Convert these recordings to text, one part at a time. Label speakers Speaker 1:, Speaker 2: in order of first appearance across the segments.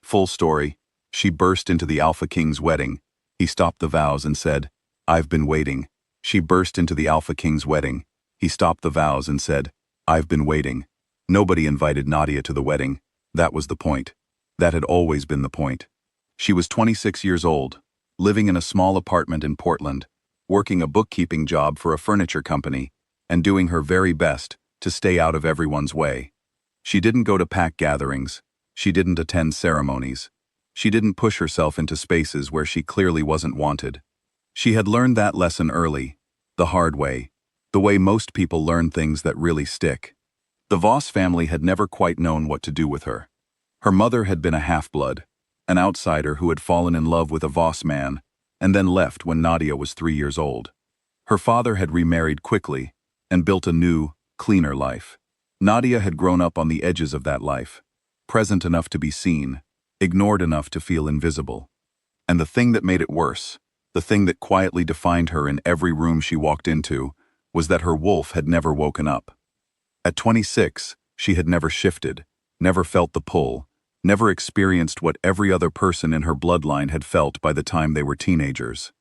Speaker 1: Full story. She burst into the Alpha King's wedding. He stopped the vows and said, "I've been waiting." She burst into the Alpha King's wedding. He stopped the vows and said, "I've been waiting." Nobody invited Nadia to the wedding. That was the point. That had always been the point. She was 26 years old, living in a small apartment in Portland, working a bookkeeping job for a furniture company, and doing her very best to stay out of everyone's way. She didn't go to pack gatherings. She didn't attend ceremonies. She didn't push herself into spaces where she clearly wasn't wanted. She had learned that lesson early, the hard way, the way most people learn things that really stick. The Voss family had never quite known what to do with her. Her mother had been a half-blood, an outsider who had fallen in love with a Voss man, and then left when Nadia was 3 years old. Her father had remarried quickly and built a new, cleaner life. Nadia had grown up on the edges of that life, present enough to be seen, ignored enough to feel invisible. And the thing that made it worse, the thing that quietly defined her in every room she walked into, was that her wolf had never woken up. At 26, she had never shifted, never felt the pull, never experienced what every other person in her bloodline had felt by the time they were teenagers.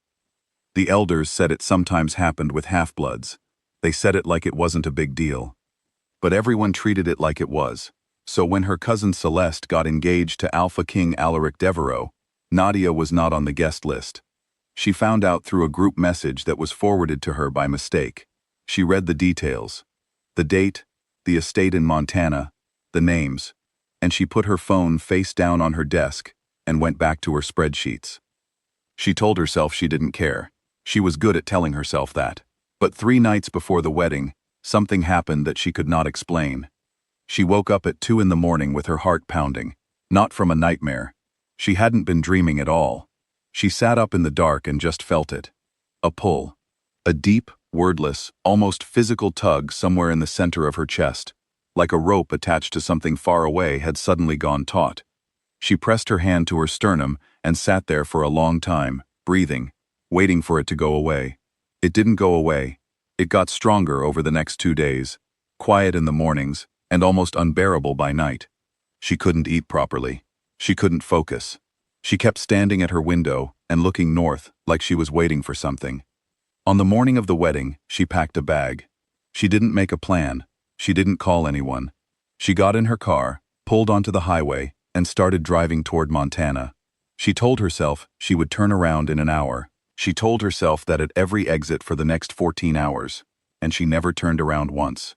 Speaker 1: The elders said it sometimes happened with half-bloods. They said it like it wasn't a big deal. But everyone treated it like it was. So when her cousin Celeste got engaged to Alpha King Alaric Devereaux, Nadia was not on the guest list. She found out through a group message that was forwarded to her by mistake. She read the details. The date, the estate in Montana, the names, and she put her phone face down on her desk and went back to her spreadsheets. She told herself she didn't care. She was good at telling herself that. But 3 nights before the wedding, something happened that she could not explain. She woke up at 2 in the morning with her heart pounding, not from a nightmare. She hadn't been dreaming at all. She sat up in the dark and just felt it. A pull. A deep, wordless, almost physical tug somewhere in the center of her chest, like a rope attached to something far away had suddenly gone taut. She pressed her hand to her sternum and sat there for a long time, breathing, waiting for it to go away. It didn't go away. It got stronger over the next 2 days, quiet in the mornings, and almost unbearable by night. She couldn't eat properly. She couldn't focus. She kept standing at her window and looking north like she was waiting for something. On the morning of the wedding, she packed a bag. She didn't make a plan. She didn't call anyone. She got in her car, pulled onto the highway, and started driving toward Montana. She told herself she would turn around in an hour. She told herself that at every exit for the next 14 hours, and she never turned around once.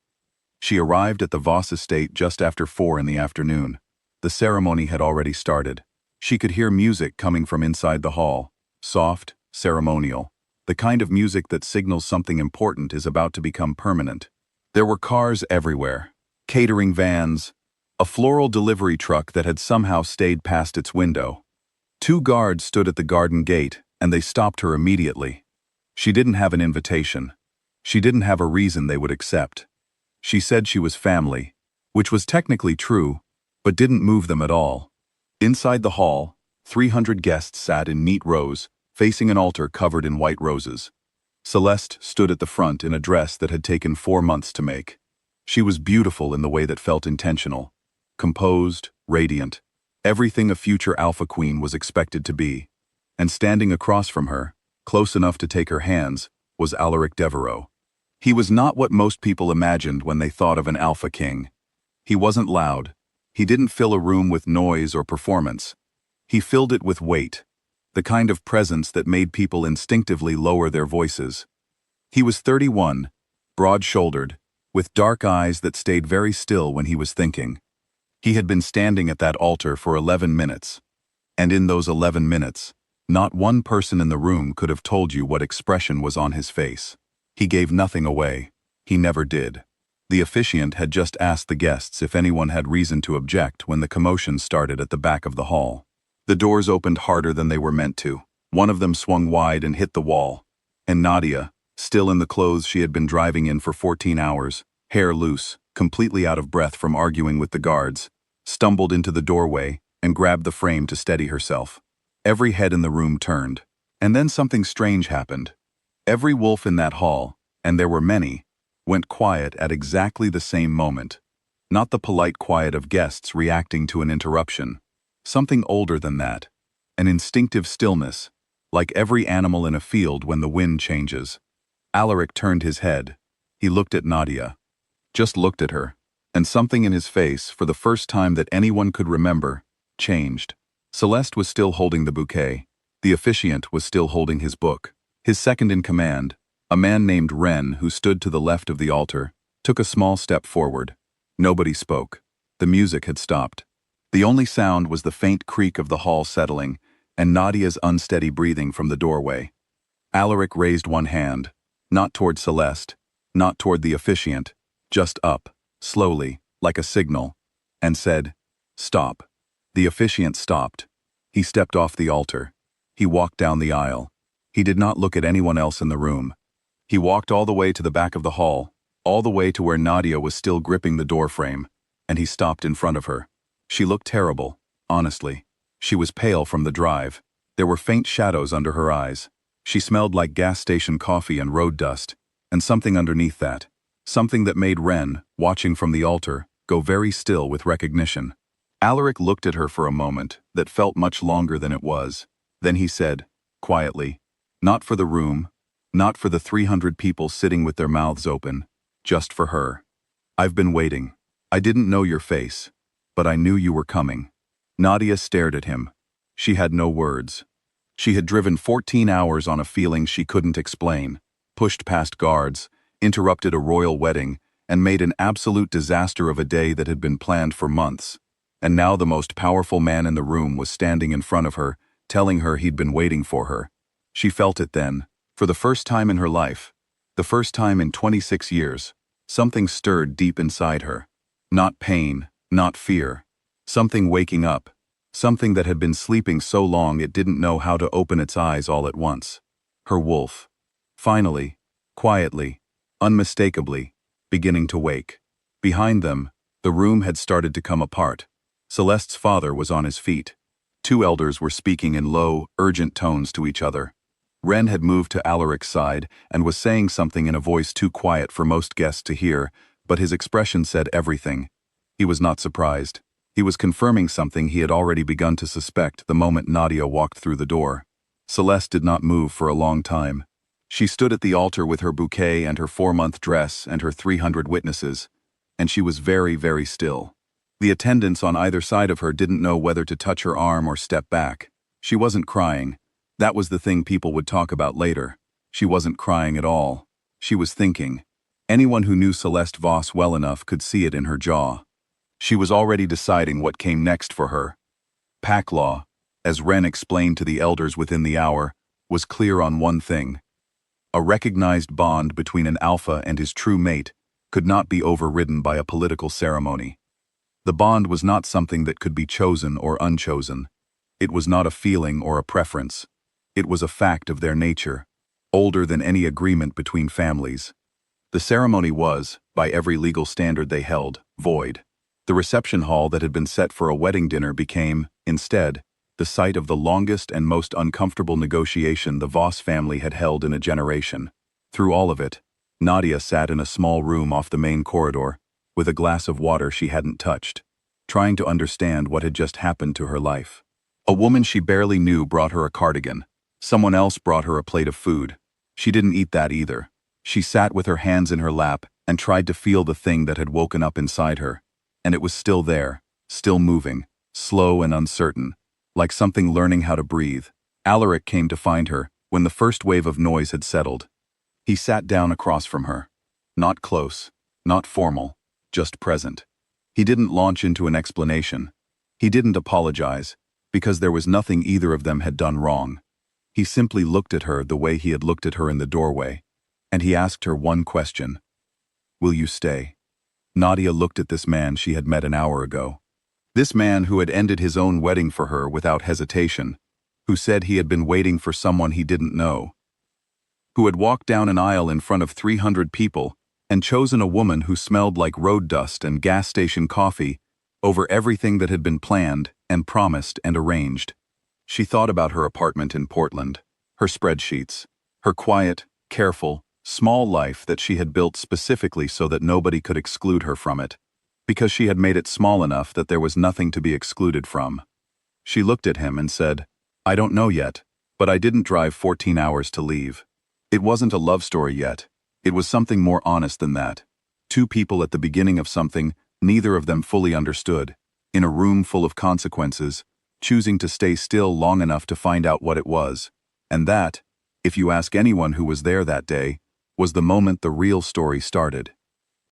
Speaker 1: She arrived at the Voss estate just after 4 in the afternoon. The ceremony had already started. She could hear music coming from inside the hall, soft, ceremonial, the kind of music that signals something important is about to become permanent. There were cars everywhere, catering vans, a floral delivery truck that had somehow stayed past its window. 2 guards stood at the garden gate, and they stopped her immediately. She didn't have an invitation. She didn't have a reason they would accept. She said she was family, which was technically true, but didn't move them at all. Inside the hall, 300 guests sat in neat rows, facing an altar covered in white roses. Celeste stood at the front in a dress that had taken 4 months to make. She was beautiful in the way that felt intentional. Composed, radiant, everything a future Alpha Queen was expected to be. And standing across from her, close enough to take her hands, was Alaric Devereaux. He was not what most people imagined when they thought of an Alpha King. He wasn't loud. He didn't fill a room with noise or performance. He filled it with weight, the kind of presence that made people instinctively lower their voices. He was 31, broad-shouldered, with dark eyes that stayed very still when he was thinking. He had been standing at that altar for 11 minutes. And in those 11 minutes, not one person in the room could have told you what expression was on his face. He gave nothing away. He never did. The officiant had just asked the guests if anyone had reason to object when the commotion started at the back of the hall. The doors opened harder than they were meant to. One of them swung wide and hit the wall. And Nadia, still in the clothes she had been driving in for 14 hours, hair loose, completely out of breath from arguing with the guards, stumbled into the doorway and grabbed the frame to steady herself. Every head in the room turned. And then something strange happened. Every wolf in that hall, and there were many, went quiet at exactly the same moment. Not the polite quiet of guests reacting to an interruption. Something older than that. An instinctive stillness, like every animal in a field when the wind changes. Alaric turned his head. He looked at Nadia. Just looked at her. And something in his face, for the first time that anyone could remember, changed. Celeste was still holding the bouquet. The officiant was still holding his book. His second in command, a man named Ren who stood to the left of the altar, took a small step forward. Nobody spoke. The music had stopped. The only sound was the faint creak of the hall settling and Nadia's unsteady breathing from the doorway. Alaric raised one hand, not toward Celeste, not toward the officiant, just up, slowly, like a signal, and said, "Stop." The officiant stopped. He stepped off the altar. He walked down the aisle. He did not look at anyone else in the room. He walked all the way to the back of the hall, all the way to where Nadia was still gripping the doorframe, and he stopped in front of her. She looked terrible, honestly. She was pale from the drive. There were faint shadows under her eyes. She smelled like gas station coffee and road dust, and something underneath that, something that made Ren, watching from the altar, go very still with recognition. Alaric looked at her for a moment that felt much longer than it was. Then he said, quietly, "Not for the room, not for the 300 people sitting with their mouths open, just for her. I've been waiting. I didn't know your face, but I knew you were coming." Nadia stared at him. She had no words. She had driven 14 hours on a feeling she couldn't explain, pushed past guards, interrupted a royal wedding, and made an absolute disaster of a day that had been planned for months. And now the most powerful man in the room was standing in front of her, telling her he'd been waiting for her. She felt it then, for the first time in her life, the first time in 26 years, something stirred deep inside her. Not pain, not fear. Something waking up. Something that had been sleeping so long it didn't know how to open its eyes all at once. Her wolf. Finally, quietly, unmistakably, beginning to wake. Behind them, the room had started to come apart. Celeste's father was on his feet. Two elders were speaking in low, urgent tones to each other. Ren had moved to Alaric's side and was saying something in a voice too quiet for most guests to hear, but his expression said everything. He was not surprised. He was confirming something he had already begun to suspect the moment Nadia walked through the door. Celeste did not move for a long time. She stood at the altar with her bouquet and her 4-month dress and her 300 witnesses, and she was very, very still. The attendants on either side of her didn't know whether to touch her arm or step back. She wasn't crying. That was the thing people would talk about later. She wasn't crying at all. She was thinking. Anyone who knew Celeste Voss well enough could see it in her jaw. She was already deciding what came next for her. Pack law, as Ren explained to the elders within the hour, was clear on one thing. A recognized bond between an alpha and his true mate could not be overridden by a political ceremony. The bond was not something that could be chosen or unchosen. It was not a feeling or a preference. It was a fact of their nature, older than any agreement between families. The ceremony was, by every legal standard they held, void. The reception hall that had been set for a wedding dinner became, instead, the site of the longest and most uncomfortable negotiation the Voss family had held in a generation. Through all of it, Nadia sat in a small room off the main corridor, with a glass of water she hadn't touched, trying to understand what had just happened to her life. A woman she barely knew brought her a cardigan. Someone else brought her a plate of food. She didn't eat that either. She sat with her hands in her lap and tried to feel the thing that had woken up inside her. And it was still there, still moving, slow and uncertain, like something learning how to breathe. Alaric came to find her when the first wave of noise had settled. He sat down across from her. Not close, not formal, just present. He didn't launch into an explanation. He didn't apologize, because there was nothing either of them had done wrong. He simply looked at her the way he had looked at her in the doorway, and he asked her one question. "Will you stay?" Nadia looked at this man she had met an hour ago. This man who had ended his own wedding for her without hesitation, who said he had been waiting for someone he didn't know, who had walked down an aisle in front of 300 people and chosen a woman who smelled like road dust and gas station coffee over everything that had been planned and promised and arranged. She thought about her apartment in Portland, her spreadsheets, her quiet, careful, small life that she had built specifically so that nobody could exclude her from it, because she had made it small enough that there was nothing to be excluded from. She looked at him and said, I don't know yet, but I didn't drive 14 hours to leave. It wasn't a love story yet. It was something more honest than that. Two people at the beginning of something neither of them fully understood, in a room full of consequences, choosing to stay still long enough to find out what it was. And that, if you ask anyone who was there that day, was the moment the real story started.